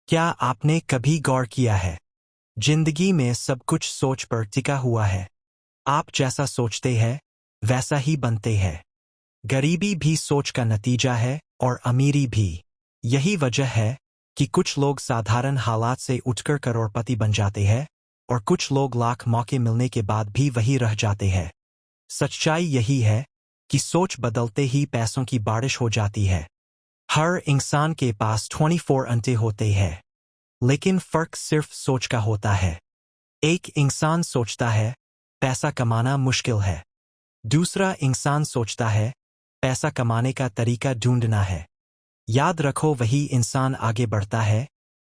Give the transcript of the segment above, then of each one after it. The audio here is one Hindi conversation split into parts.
क्या आपने कभी गौर किया है, जिंदगी में सब कुछ सोच पर टिका हुआ है। आप जैसा सोचते हैं वैसा ही बनते हैं। गरीबी भी सोच का नतीजा है और अमीरी भी। यही वजह है कि कुछ लोग साधारण हालात से उठकर करोड़पति बन जाते हैं और कुछ लोग लाख मौके मिलने के बाद भी वही रह जाते हैं। सच्चाई यही है कि सोच बदलते ही पैसों की बारिश हो जाती है। हर इंसान के पास 24 घंटे होते हैं, लेकिन फर्क सिर्फ सोच का होता है। एक इंसान सोचता है पैसा कमाना मुश्किल है। दूसरा इंसान सोचता है पैसा कमाने का तरीका ढूंढना है। याद रखो, वही इंसान आगे बढ़ता है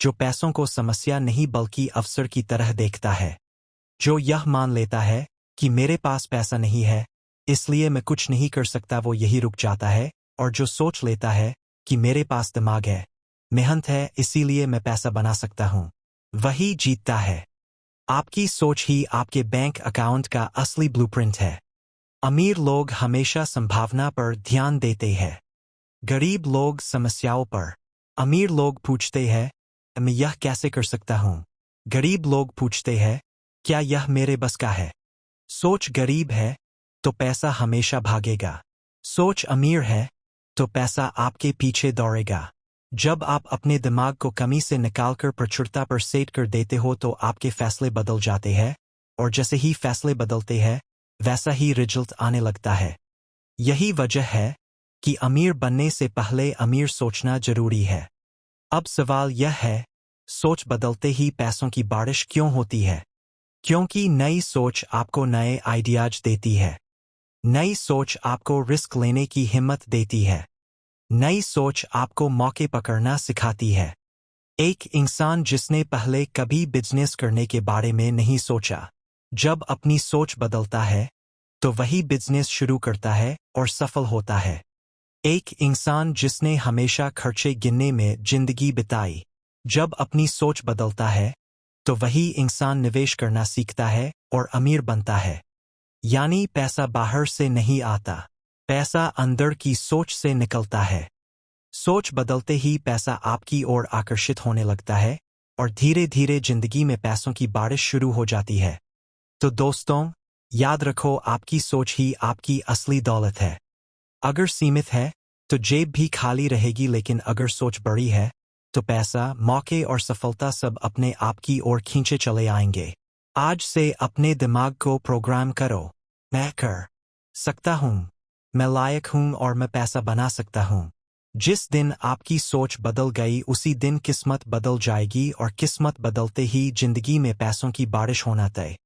जो पैसों को समस्या नहीं बल्कि अवसर की तरह देखता है। जो यह मान लेता है कि मेरे पास पैसा नहीं है इसलिए मैं कुछ नहीं कर सकता, वो यही रुक जाता है। और जो सोच लेता है कि मेरे पास दिमाग है, मेहनत है, इसीलिए मैं पैसा बना सकता हूं, वही जीतता है। आपकी सोच ही आपके बैंक अकाउंट का असली ब्लूप्रिंट है। अमीर लोग हमेशा संभावना पर ध्यान देते हैं, गरीब लोग समस्याओं पर। अमीर लोग पूछते हैं मैं यह कैसे कर सकता हूं, गरीब लोग पूछते हैं क्या यह मेरे बस का है। सोच गरीब है तो पैसा हमेशा भागेगा, सोच अमीर है तो पैसा आपके पीछे दौड़ेगा। जब आप अपने दिमाग को कमी से निकालकर प्रचुरता पर सेट कर देते हो तो आपके फैसले बदल जाते हैं, और जैसे ही फैसले बदलते हैं वैसा ही रिजल्ट आने लगता है। यही वजह है कि अमीर बनने से पहले अमीर सोचना जरूरी है। अब सवाल यह है, सोच बदलते ही पैसों की बारिश क्यों होती है? क्योंकि नई सोच आपको नए आइडियाज देती है। नई सोच आपको रिस्क लेने की हिम्मत देती है। नई सोच आपको मौके पकड़ना सिखाती है। एक इंसान जिसने पहले कभी बिजनेस करने के बारे में नहीं सोचा, जब अपनी सोच बदलता है तो वही बिजनेस शुरू करता है और सफल होता है। एक इंसान जिसने हमेशा खर्चे गिनने में जिंदगी बिताई, जब अपनी सोच बदलता है तो वही इंसान निवेश करना सीखता है और अमीर बनता है। यानी पैसा बाहर से नहीं आता, पैसा अंदर की सोच से निकलता है। सोच बदलते ही पैसा आपकी ओर आकर्षित होने लगता है और धीरे धीरे जिंदगी में पैसों की बारिश शुरू हो जाती है। तो दोस्तों, याद रखो, आपकी सोच ही आपकी असली दौलत है। अगर सीमित है तो जेब भी खाली रहेगी, लेकिन अगर सोच बड़ी है तो पैसा, मौके और सफलता सब अपने आप की ओर खींचे चले आएंगे। आज से अपने दिमाग को प्रोग्राम करो, मैं कर सकता हूं, मैं लायक हूं और मैं पैसा बना सकता हूं। जिस दिन आपकी सोच बदल गई उसी दिन किस्मत बदल जाएगी, और किस्मत बदलते ही जिंदगी में पैसों की बारिश होना तय।